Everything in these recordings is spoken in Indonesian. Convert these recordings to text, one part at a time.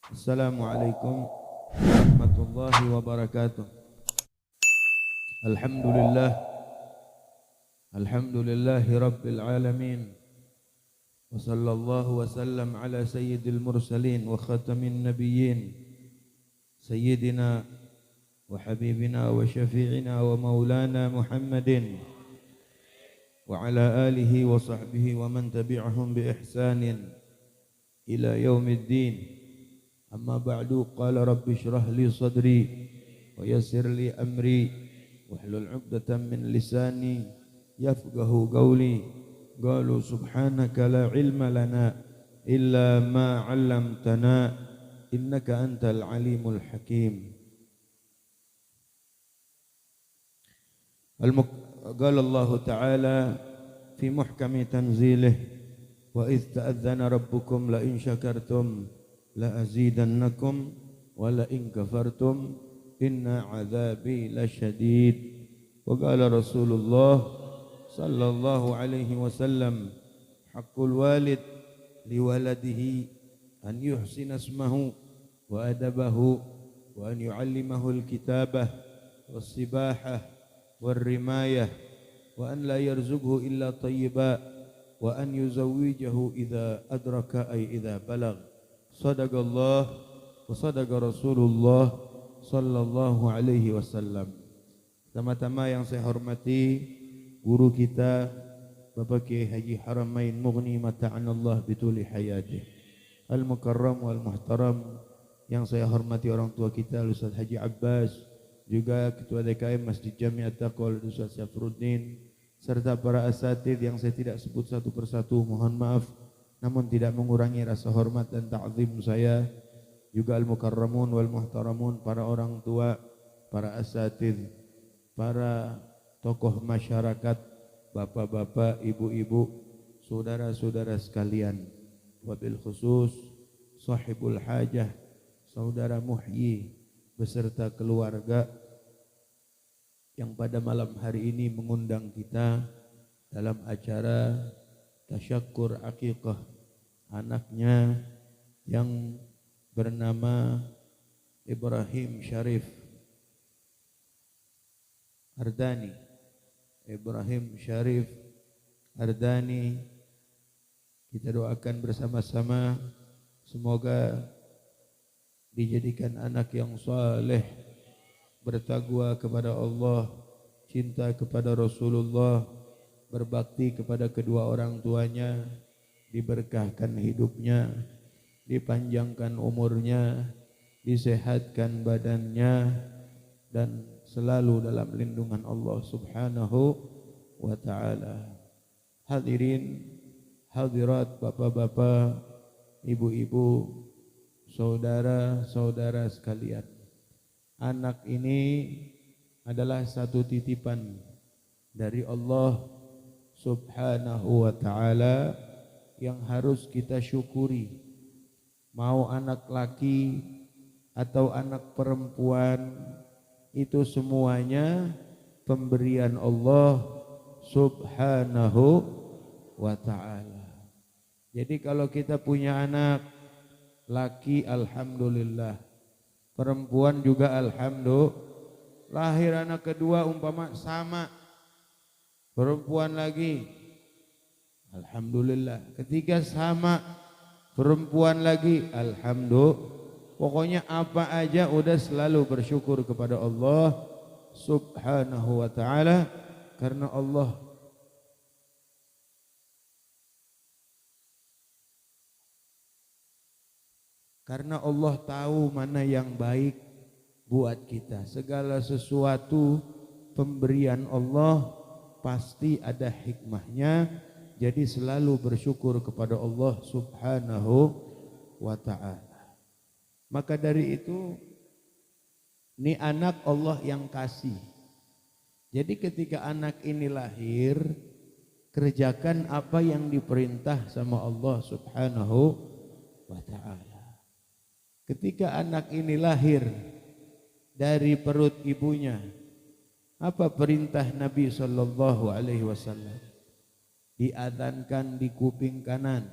Assalamualaikum warahmatullahi wabarakatuh. Alhamdulillah, alhamdulillahi rabbil alamin. Wa sallallahu wa sallam ala sayyidil mursalin wa khatamin nabiyyin. Sayyidina wa habibina wa syafi'ina wa maulana Muhammadin wa ala alihi wa sahbihi wa man tabi'ahum bi ihsanin ila yaumiddin. Amma ba'du, qala rabbi shrah li sadri wa yassir li amri wahlul 'uqdatam min lisani yafqahu qawli. Qalu subhanaka la ilma lana illa ma 'allamtana innaka antal alimul hakim. Qala Allah ta'ala fi muhkami tanzilih wa idh ta'adhana rabbukum la in syakartum la azidannakum wa la in kafartum inna azabi lasyadid. Wa qala Rasulullah sallallahu alaihi wasallam haqqul walid liwaladihi an yuhsina ismahu wa adabahu wa an yuallimahu alkitabah was-sibahah war-rimayah wa an la yarzuqhu illa tayyiba wa an yuzawwijahu idza adraka ay idza balagh. Sadaqallah wa sadaqa Rasulullah sallallahu alaihi wasallam. Pertama-tama yang saya hormati guru kita Bapak Kiai Haji Haramain Mughni mata'anallah bituli hayatih al-mukarram wal muhtaram. Yang saya hormati orang tua kita Ustaz Haji Abbas, juga Ketua DKM Masjid Jami'at Taqwa Ustaz Syafruddin, serta para asatidz yang saya tidak sebut satu persatu, mohon maaf, namun tidak mengurangi rasa hormat dan ta'zim saya. Juga al-mukarramun wal muhtaramun, para orang tua, para asatidz, para tokoh masyarakat, bapak-bapak, ibu-ibu, saudara-saudara sekalian, wabil khusus sahibul hajah, saudara Muhyi beserta keluarga yang pada malam hari ini mengundang kita dalam acara tasyakkur aqiqah anaknya yang bernama Ibrahim Syarif Ardani. Ibrahim Syarif Ardani, kita doakan bersama-sama semoga dijadikan anak yang saleh, bertakwa kepada Allah, cinta kepada Rasulullah, berbakti kepada kedua orang tuanya, diberkahkan hidupnya, dipanjangkan umurnya, disehatkan badannya, dan selalu dalam lindungan Allah subhanahu wa ta'ala. Hadirin hadirat, bapak-bapak, ibu-ibu, saudara-saudara sekalian, anak ini adalah satu titipan dari Allah subhanahu wa ta'ala yang harus kita syukuri. Mau anak laki atau anak perempuan, itu semuanya pemberian Allah subhanahu wa ta'ala. Jadi kalau kita punya anak laki, alhamdulillah, perempuan juga alhamdulillah. Lahir anak kedua umpama sama, perempuan lagi, alhamdulillah. Ketiga sama, perempuan lagi, alhamdulillah. Pokoknya apa aja udah selalu bersyukur kepada Allah subhanahu wa ta'ala, karena Allah tahu mana yang baik buat kita. Segala sesuatu pemberian Allah pasti ada hikmahnya. Jadi selalu bersyukur kepada Allah subhanahu wa ta'ala. Maka dari itu, ini anak Allah yang kasih. Jadi ketika anak ini lahir, kerjakan apa yang diperintah sama Allah subhanahu wa ta'ala. Ketika anak ini lahir dari perut ibunya, apa perintah Nabi sallallahu alaihi wasallam? Diadzankan di kuping kanan,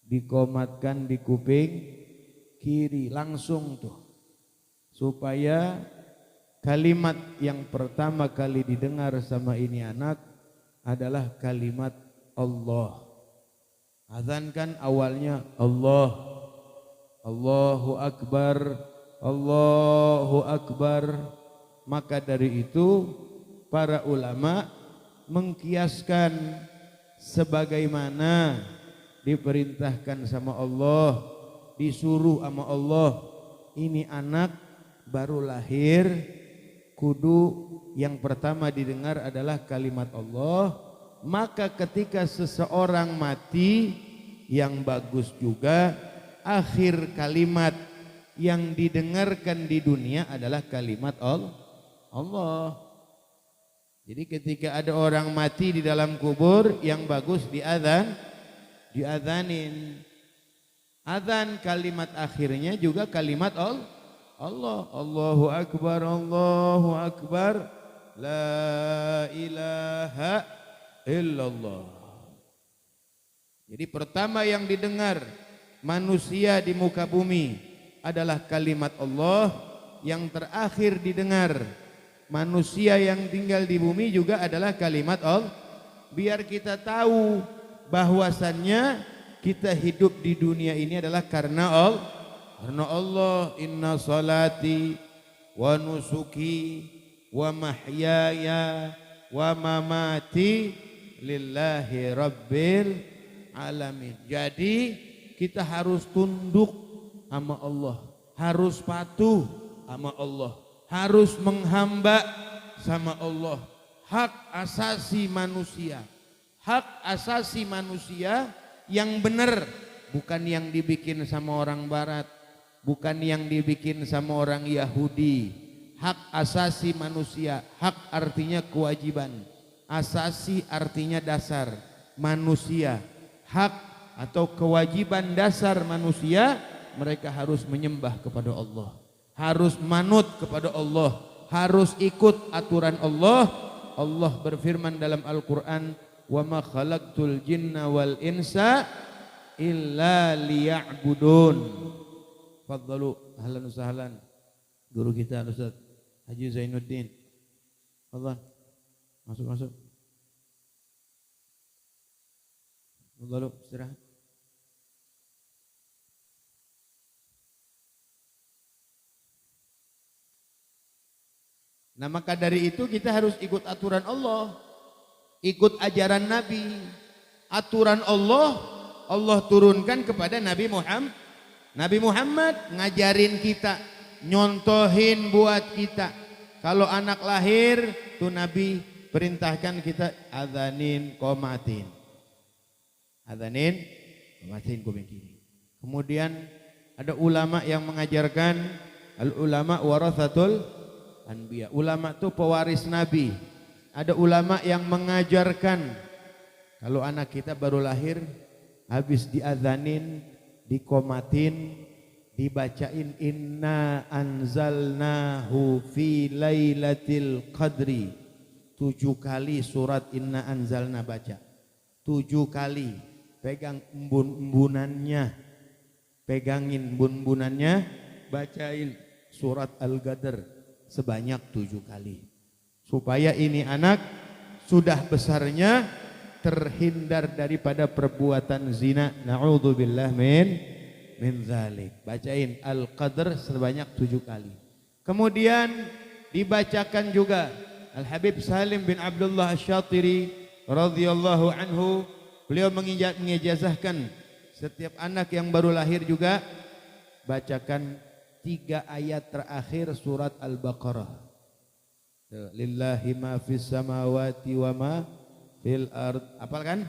dikomatkan di kuping kiri, langsung tuh. Supaya kalimat yang pertama kali didengar sama ini anak adalah kalimat Allah. Azan kan awalnya Allah, Allahu Akbar, Allahu Akbar. Maka dari itu para ulama mengkiaskan sebagaimana diperintahkan sama Allah, disuruh sama Allah, ini anak baru lahir, kudu yang pertama didengar adalah kalimat Allah. Maka ketika seseorang mati, yang bagus juga akhir kalimat yang didengarkan di dunia adalah kalimat Allah. Jadi ketika ada orang mati di dalam kubur, yang bagus diadzanin. Adzan kalimat akhirnya juga kalimat Allah. Allahu Akbar, Allahu Akbar, la ilaha illallah. Jadi pertama yang didengar manusia di muka bumi adalah kalimat Allah. Yang terakhir didengar manusia yang tinggal di bumi juga adalah kalimat Allah. Biar kita tahu bahwasannya kita hidup di dunia ini adalah karena Allah. Inna salati wa nusuki wa mahyaya wa mamati lillahi rabbil alamin. Jadi kita harus tunduk sama Allah, harus patuh sama Allah, harus menghamba sama Allah. Hak asasi manusia, hak asasi manusia yang benar, bukan yang dibikin sama orang barat, bukan yang dibikin sama orang Yahudi. Hak asasi manusia, hak artinya kewajiban, asasi artinya dasar manusia. Hak atau kewajiban dasar manusia, mereka harus menyembah kepada Allah, harus manut kepada Allah, harus ikut aturan Allah. Allah berfirman dalam Al-Quran, wa ma khalaqtul jinna wal insa illa liya'budun. Faddalu, ahlan wa sahlan guru kita Ustaz Haji Zainuddin. Allah, masuk. Faddalu, istirahat. Nah maka dari itu kita harus ikut aturan Allah, ikut ajaran Nabi. Aturan Allah, Allah turunkan kepada Nabi Muhammad. Nabi Muhammad ngajarin kita, nyontohin buat kita. Kalau anak lahir tuh Nabi perintahkan kita adzanin qomatin. Adzanin qomatin kuping kiri. Kemudian ada ulama yang mengajarkan, al ulama warathatul anbiya. Ulama itu pewaris Nabi. Ada ulama yang mengajarkan kalau anak kita baru lahir, habis diadzanin, dikomatin, dibacain inna anzalnahu fi lailatul qadri. 7 kali surat inna anzalna baca. 7 kali pegang embun-embunannya, pegangin embun-embunannya, bacain surat Al-Qadr sebanyak 7 kali. Supaya ini anak sudah besarnya terhindar daripada perbuatan zina. Na'udzubillah min zalik. Bacain Al-Qadr sebanyak 7 kali. Kemudian dibacakan juga Al-Habib Salim bin Abdullah Asy-Syatiri radhiyallahu anhu. Beliau mengijazahkan setiap anak yang baru lahir juga bacakan 3 ayat terakhir surat Al-Baqarah. Lillahi ma fis samawati wa ma fil ard. Hafal kan?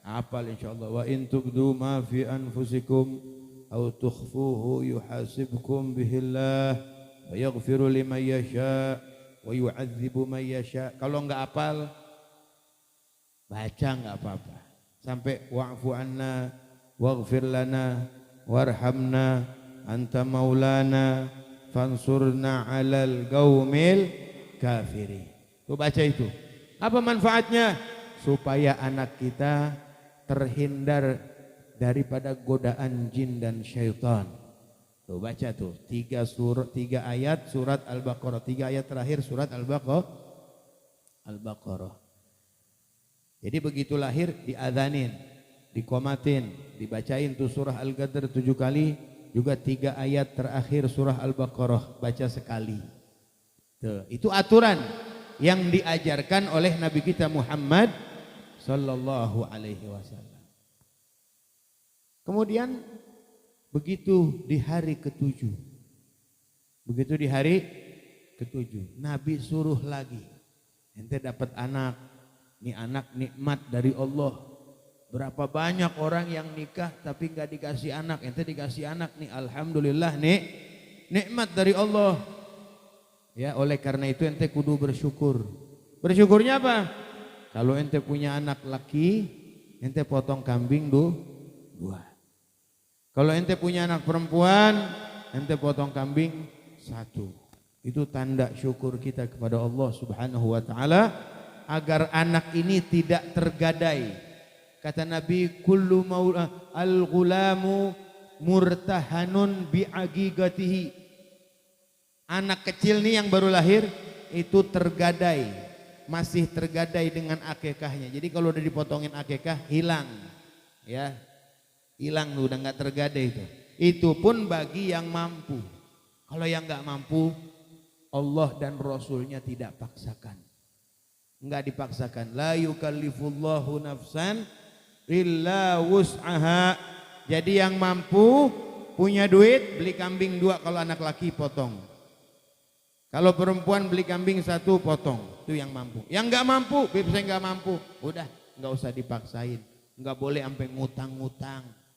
Hafal insyaallah. Wa in tubdu ma fi anfusikum aw tukhfuhu yuhasibkum bihillah wa yaghfiru liman yasha wa yu'adzibu man yasha. Kalau enggak hafal baca enggak apa-apa. Sampai wa'fu anna waghfir lana warhamna anta maulana fansurna 'alal qaumil kafirin. Tuh baca itu. Apa manfaatnya? Supaya anak kita terhindar daripada godaan jin dan syaitan. Tuh baca tuh 3 ayat surat Al-Baqarah, 3 ayat terakhir surat Al-Baqarah. Jadi begitu lahir diadzanin, dikomatin, dibacain tuh surah Al-Qadr 7 kali, juga 3 ayat terakhir surah Al-Baqarah baca sekali. Tuh, itu aturan yang diajarkan oleh Nabi kita Muhammad sallallahu alaihi wasallam. Kemudian begitu di hari ke-7, Nabi suruh lagi, ente dapat anak, ini anak nikmat dari Allah. Berapa banyak orang yang nikah tapi nggak dikasih anak, ente dikasih anak nih, alhamdulillah nih, nikmat dari Allah. Ya, oleh karena itu ente kudu bersyukur. Bersyukurnya apa? Kalau ente punya anak laki, ente potong kambing 2. Kalau ente punya anak perempuan, ente potong kambing 1. Itu tanda syukur kita kepada Allah Subhanahu wa taala agar anak ini tidak tergadai. Kata Nabi, kullu al-ghulamu murtahanun bi'agigatihi. Anak kecil nih yang baru lahir itu tergadai, masih tergadai dengan akikahnya. Jadi kalau udah dipotongin akikah hilang, ya. Hilang udah nggak tergadai itu. Itu pun bagi yang mampu. Kalau yang nggak mampu, Allah dan Rasulnya tidak paksakan. Nggak dipaksakan. La yukallifullahu nafsan illa wus'aha. Jadi yang mampu punya duit beli kambing 2 kalau anak laki potong. Kalau perempuan beli kambing 1 potong. Itu yang mampu. Yang nggak mampu, saya nggak mampu. Udah nggak usah dipaksain. Nggak boleh sampai ngutang-ngutang.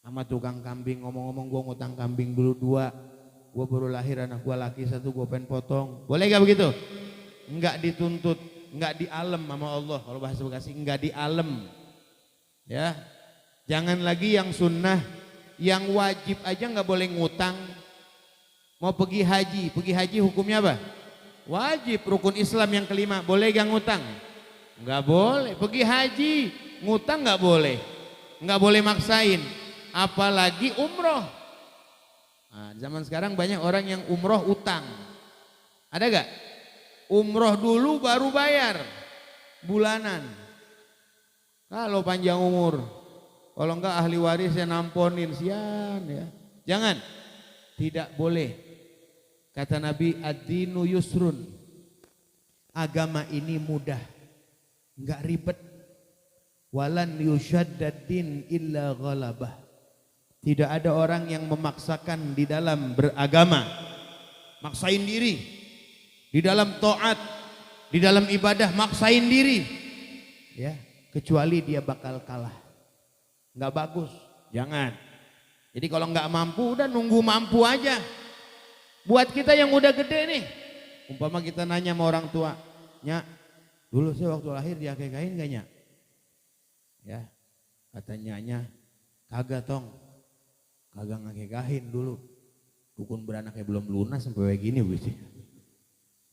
Sama tukang kambing, ngomong-ngomong gua ngutang kambing dulu 2, gua baru lahir anak gua laki 1, gua pengen potong. Boleh gak begitu? Enggak dituntut, enggak dialem sama Allah. Kalau bahasa Bekasi enggak dialem. Ya. Jangan lagi yang sunnah, yang wajib aja enggak boleh ngutang. Mau pergi haji hukumnya apa? Wajib, rukun Islam yang kelima. Boleh gak ngutang? Enggak boleh. Pergi haji, ngutang enggak boleh. Enggak boleh maksain. Apalagi umroh. Nah, zaman sekarang banyak orang yang umroh utang. Ada gak? Umroh dulu baru bayar bulanan. Kalau panjang umur, kalau enggak ahli warisnya namponin, sian ya. Jangan, tidak boleh. Kata Nabi, ad-dinu yusrun. Agama ini mudah, enggak ribet. Walan yushaddad din illa ghalabah. Tidak ada orang yang memaksakan di dalam beragama, maksain diri di dalam taat, di dalam ibadah, maksain diri, ya, kecuali dia bakal kalah. Nggak bagus, jangan. Jadi kalau nggak mampu, udah nunggu mampu aja. Buat kita yang udah gede nih, umpama kita nanya sama orang tua, Nyak, dulu saya waktu lahir diakekain gak Nyak? Ya, kata nyanya, kagak tong. Kagak ngakekahin dulu. Dukun beranaknya belum lunas sampai kayak gini gitu.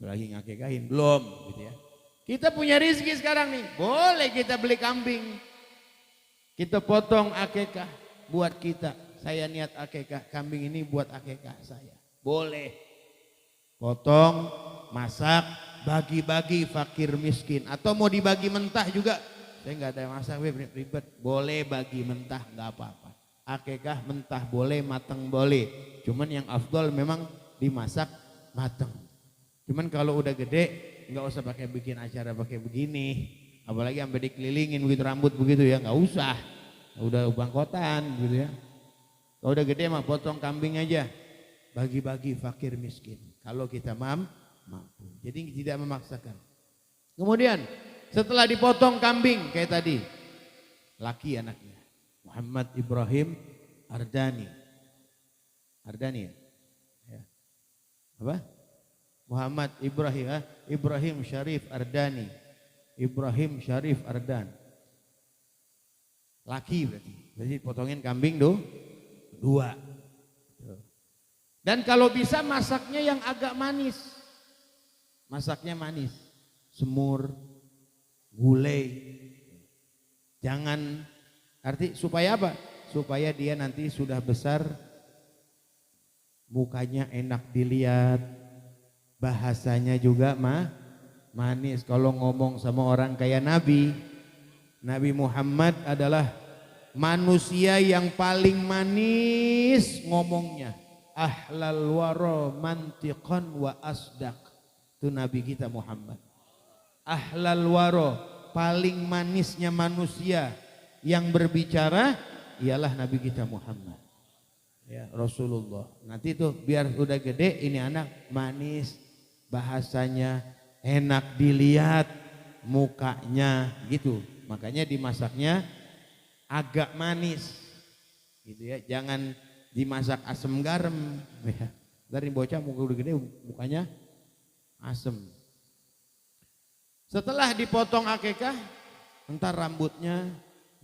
Lagi ngakekahin belum gitu ya. Kita punya rezeki sekarang nih. Boleh kita beli kambing. Kita potong akekah buat kita. Saya niat akekah, kambing ini buat akekah saya. Boleh. Potong, masak, bagi-bagi fakir miskin, atau mau dibagi mentah juga. Saya nggak ada masak ribet. Boleh bagi mentah nggak apa-apa. Akekah mentah boleh, matang boleh. Cuman yang afdol memang dimasak matang. Cuman kalau udah gede nggak usah pakai bikin acara pakai begini. Apalagi sampai dikelilingin begitu rambut begitu ya, nggak usah. Udah bangkotan gitu ya. Kalau udah gede mah potong kambing aja. Bagi-bagi fakir miskin. Kalau kita mampu. Jadi tidak memaksakan. Kemudian setelah dipotong kambing kayak tadi, laki anaknya Muhammad Ibrahim Ardani. Ardani ya? Apa? Muhammad Ibrahim, Ibrahim Syarif Ardani. Ibrahim Syarif Ardan. Laki berarti. Berarti potongin kambing 2. Dan kalau bisa masaknya yang agak manis. Masaknya manis. Semur, gulai. Jangan, arti supaya apa? Supaya dia nanti sudah besar mukanya enak dilihat, bahasanya juga manis. Kalau ngomong sama orang kayak Nabi Muhammad adalah manusia yang paling manis ngomongnya. Ahlal wara mantiqan wa asdaq. Itu Nabi kita Muhammad. Ahlal wara, paling manisnya manusia yang berbicara ialah Nabi kita Muhammad. Ya, Rasulullah. Nanti tuh biar udah gede ini anak manis, bahasanya enak dilihat, mukanya gitu. Makanya dimasaknya agak manis. Gitu ya. Jangan dimasak asam garam ya. Dari bocah muka udah gede mukanya asem. Setelah dipotong akikah, entar rambutnya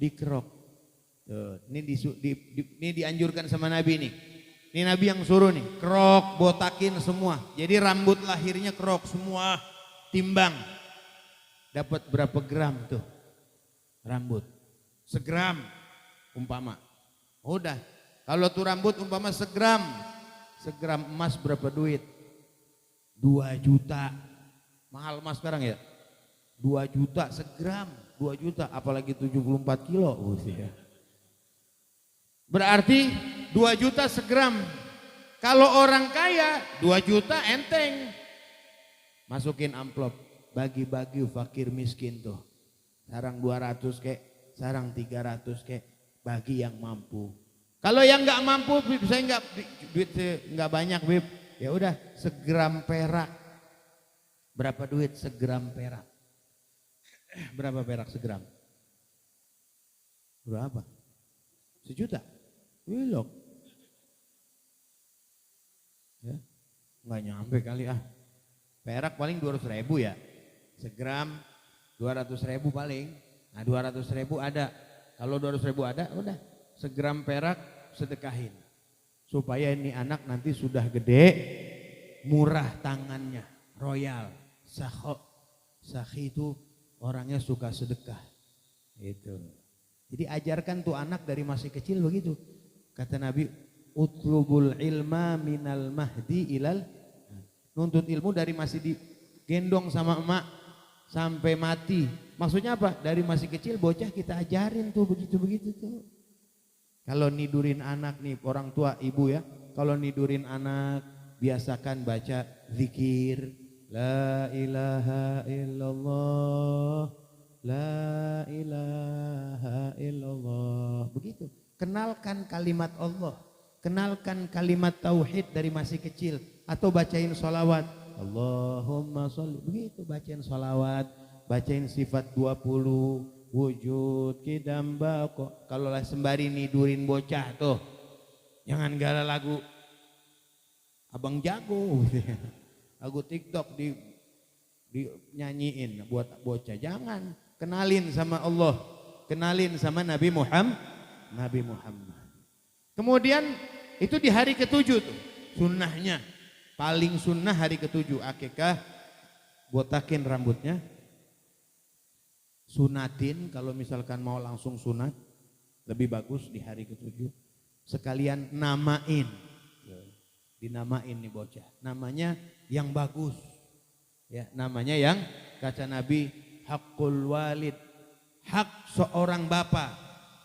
dikerok. Tuh, ini dianjurkan sama Nabi nih. Ini Nabi yang suruh nih, kerok, botakin semua. Jadi rambut lahirnya kerok semua, timbang. Dapat berapa gram tuh rambut? Segram umpama. Udah, kalau tuh rambut umpama segram emas berapa duit? 2 juta. Mahal emas sekarang ya? 2 juta segram, 2 juta, apalagi 74 kilo. Berarti 2 juta segram. Kalau orang kaya 2 juta enteng. Masukin amplop, bagi-bagi fakir miskin tuh. Sarang 200 kek, sarang 300 kek, bagi yang mampu. Kalau yang nggak mampu, saya nggak duit nggak banyak, Bib. Ya udah, segram perak. Berapa duit segram perak? Berapa perak segram? Berapa? 1 juta? Belum. Ya, nggak nyampe kali ah. Perak paling 200.000 ya. Segram 200.000 paling. Nah 200.000 ada. Kalau 200.000 ada, udah segram perak sedekahin. Supaya ini anak nanti sudah gede, murah tangannya, royal, sakhi itu orangnya suka sedekah. Itu. Jadi ajarkan tuh anak dari masih kecil begitu. Kata Nabi, utlubul ilma minal mahdi ilal. Nuntut ilmu dari masih digendong sama emak sampai mati. Maksudnya apa? Dari masih kecil bocah kita ajarin tuh begitu-begitu tuh. Kalau nidurin anak nih orang tua ibu ya, kalau nidurin anak biasakan baca zikir. La ilaha illallah, la ilaha illallah. Begitu. Kenalkan kalimat Allah, kenalkan kalimat tauhid dari masih kecil. Atau bacain sholawat. Allahumma sholli. Begitu bacain sholawat, bacain sifat 20, wujud, kidam, bako. Kalau lah sembari nidurin bocah tuh, jangan gala lagu Abang Jago. Lagu TikTok di nyanyiin buat bocah. Jangan, kenalin sama Allah, kenalin sama Nabi Muhammad. Kemudian itu di hari ke-7 tuh sunnahnya, paling sunnah hari ke-7 akikah, botakin rambutnya, sunatin kalau misalkan mau langsung sunat lebih bagus di hari ke-7. Sekalian namain, dinamain nih bocah, namanya yang bagus ya, namanya yang kata Nabi haqqul walid, hak seorang bapak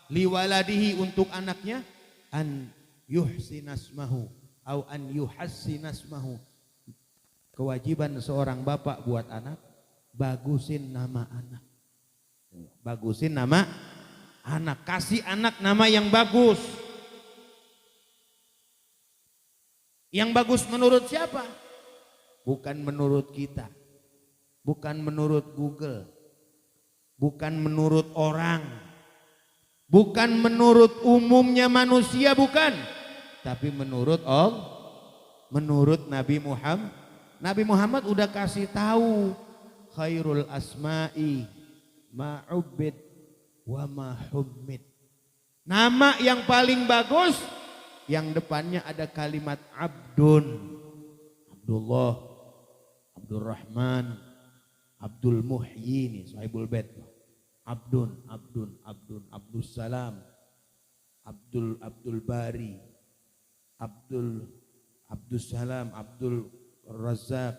liwaladihi untuk anaknya, an yuhsinasmahu au an yuhassinasmahu, kewajiban seorang bapak buat anak bagusin nama anak, bagusin nama anak, kasih anak nama yang bagus. Yang bagus menurut siapa? Bukan menurut kita, bukan menurut Google, bukan menurut orang, bukan menurut umumnya manusia, bukan, tapi menurut Allah, menurut Nabi Muhammad. Nabi Muhammad udah kasih tahu, khairul asma'i ma'ubbid wa ma'hummid. Nama yang paling bagus yang depannya ada kalimat abdun, Abdullah, Abdurrahman, Abdul Muhyi, nih Sahibul Bait. Abdun, Abdussalam, Abdul Bari, Abdul Salam, Abdul Razak.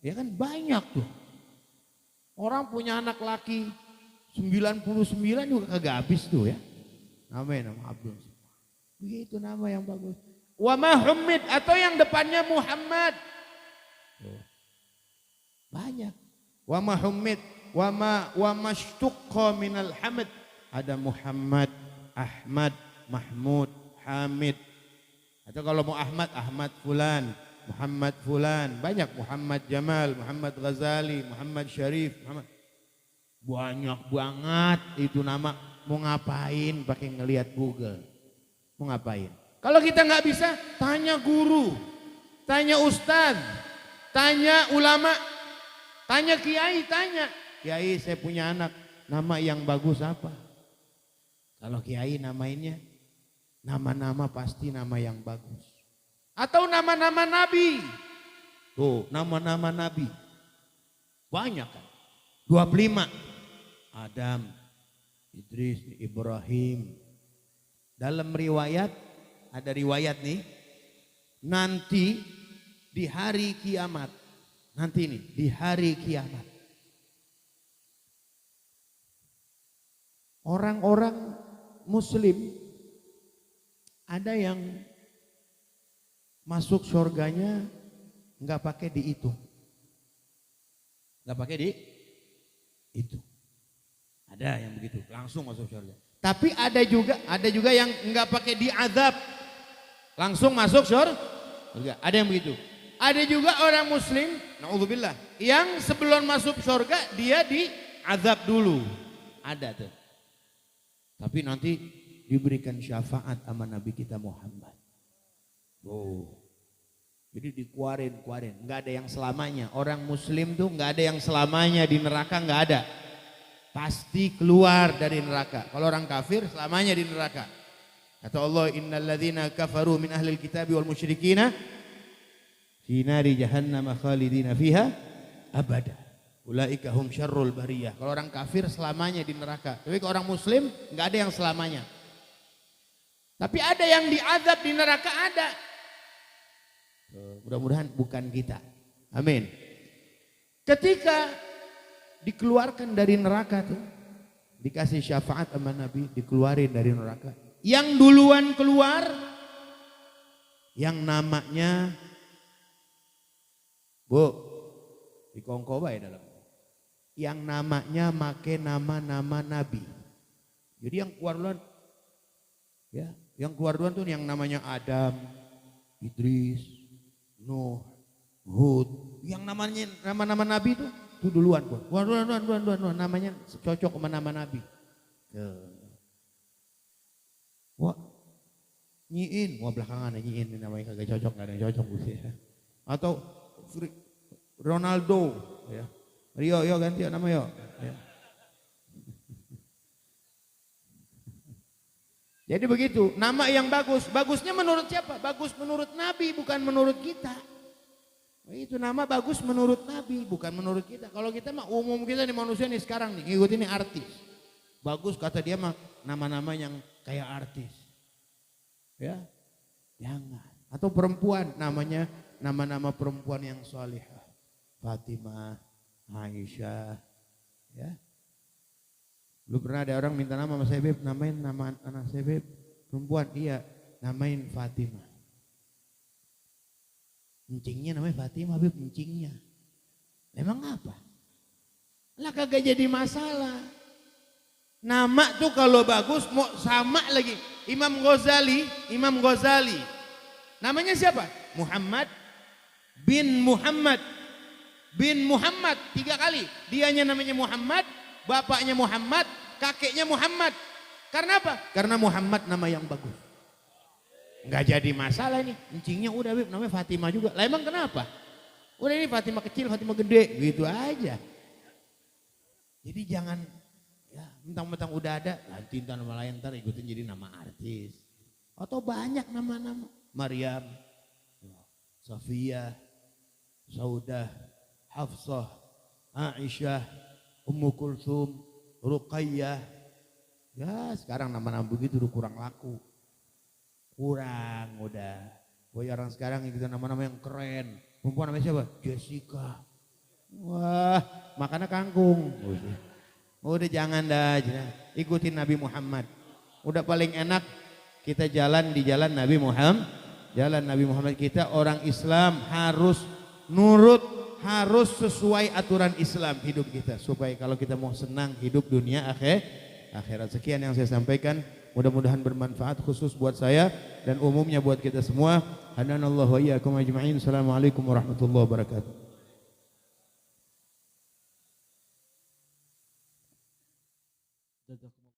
Ya kan banyak tuh. Orang punya anak laki 99 juga kagak habis tuh ya. Namanya nama Abdul. Begitu nama yang bagus. Wa Muhammad atau yang depannya Muhammad. Banyak. Wa Muhammad wa mashtuqqa minal hamd. Ada Muhammad, Ahmad, Mahmud, Hamid. Atau kalau mau Ahmad, Ahmad fulan, Muhammad fulan. Banyak Muhammad Jamal, Muhammad Ghazali, Muhammad Syarif, Muhammad. Banyak banget itu nama. Mau ngapain pakai ngelihat Google? Mau ngapain? Kalau kita nggak bisa, tanya guru, tanya ustadz, tanya ulama, tanya kiai, tanya. Kiai, saya punya anak, nama yang bagus apa? Kalau kiai namainnya, nama-nama pasti nama yang bagus. Atau nama-nama nabi. Tuh, nama-nama nabi. Banyak kan? 25. Adam, Idris, Ibrahim. Dalam riwayat, ada riwayat nih, nanti di hari kiamat, nanti nih di hari kiamat, orang-orang muslim ada yang masuk surganya nggak pakai dihitung, nggak pakai dihitung. Ada yang begitu, langsung masuk surga. Tapi ada juga yang nggak pakai diazab, langsung masuk surga. Ada yang begitu. Ada juga orang muslim, naudzubillah, yang sebelum masuk surga dia diazab dulu. Ada tuh. Tapi nanti diberikan syafaat sama Nabi kita Muhammad. Oh. Jadi dikeluarin, nggak ada yang selamanya. Orang muslim tuh nggak ada yang selamanya di neraka, nggak ada. Pasti keluar dari neraka. Kalau orang kafir selamanya di neraka. Kata Allah, innal ladzina kafaru min ahlil kitabi wal musyrikina fi nari jahannam khalidina fiha abada. Ulaika hum syarrul bariyah. Kalau orang kafir selamanya di neraka. Tapi kalau orang muslim enggak ada yang selamanya. Tapi ada yang diazab di neraka, ada. Mudah-mudahan bukan kita. Amin. Ketika dikeluarkan dari neraka tuh, dikasih syafaat sama Nabi, dikeluarin dari neraka. Yang duluan keluar, yang namanya dikongko bae dalam. Yang namanya make nama-nama Nabi. Jadi yang keluar duluan, ya, yang keluar duluan tuh yang namanya Adam, Idris, Nuh, Hud. Yang namanya nama-nama Nabi tuh duluan. Duluan. Namanya cocok sama nama Nabi. Wah, nyiin. Wah, belakangan nyiin namanya kagak cocok, gak ada yang cocok. Atau Ronaldo. Ya. Rio ganti nama yo. Ya. Jadi begitu, nama yang bagus. Bagusnya menurut siapa? Bagus menurut Nabi, bukan menurut kita. Itu nama bagus menurut Nabi, bukan menurut kita. Kalau kita mah umum kita nih manusia nih sekarang nih, ngikutin nih artis. Bagus kata dia mah nama-nama yang kayak artis. Ya, jangan. Atau perempuan, namanya nama-nama perempuan yang salihah. Fatimah, Aisyah, ya. Lu pernah ada orang minta nama sama saya, Beb, namain nama anak saya, Beb, perempuan, iya, namain Fatimah. Encingnya namanya Fatimah, Beb, encingnya. Memang apa? Lah kagak jadi masalah. Nama tuh kalau bagus mau sama lagi. Imam Ghazali. Namanya siapa? Muhammad bin Muhammad. 3 kali. Dianya namanya Muhammad, bapaknya Muhammad, kakeknya Muhammad. Karena apa? Karena Muhammad nama yang bagus. Nggak jadi masalah nih, encingnya udah, Beb, namanya Fatimah juga. Lah emang kenapa? Udah ini Fatimah kecil, Fatimah gede, gitu aja. Jadi jangan ya mentang-mentang udah ada, ganti nama lain, ntar ikutin jadi nama artis. Atau banyak nama-nama, Maryam, Safiyah, Saudah, Hafsah, Aisyah, Ummu Kulthum, Ruqayyah. Ya sekarang nama-nama begitu udah kurang laku. Kurang udah. Boy orang sekarang gitu nama-nama yang keren. Perempuan namanya siapa? Jessica. Wah, makanya kangkung. Udah jangan dah, ikutin Nabi Muhammad. Udah paling enak kita jalan di jalan Nabi Muhammad. Jalan Nabi Muhammad, kita orang Islam harus nurut, harus sesuai aturan Islam hidup kita. Supaya kalau kita mau senang hidup dunia akhirat. Sekian yang saya sampaikan. Mudah-mudahan bermanfaat khusus buat saya dan umumnya buat kita semua. Hadanallahu wa iyyakum ajma'in. Assalamualaikum warahmatullahi wabarakatuh.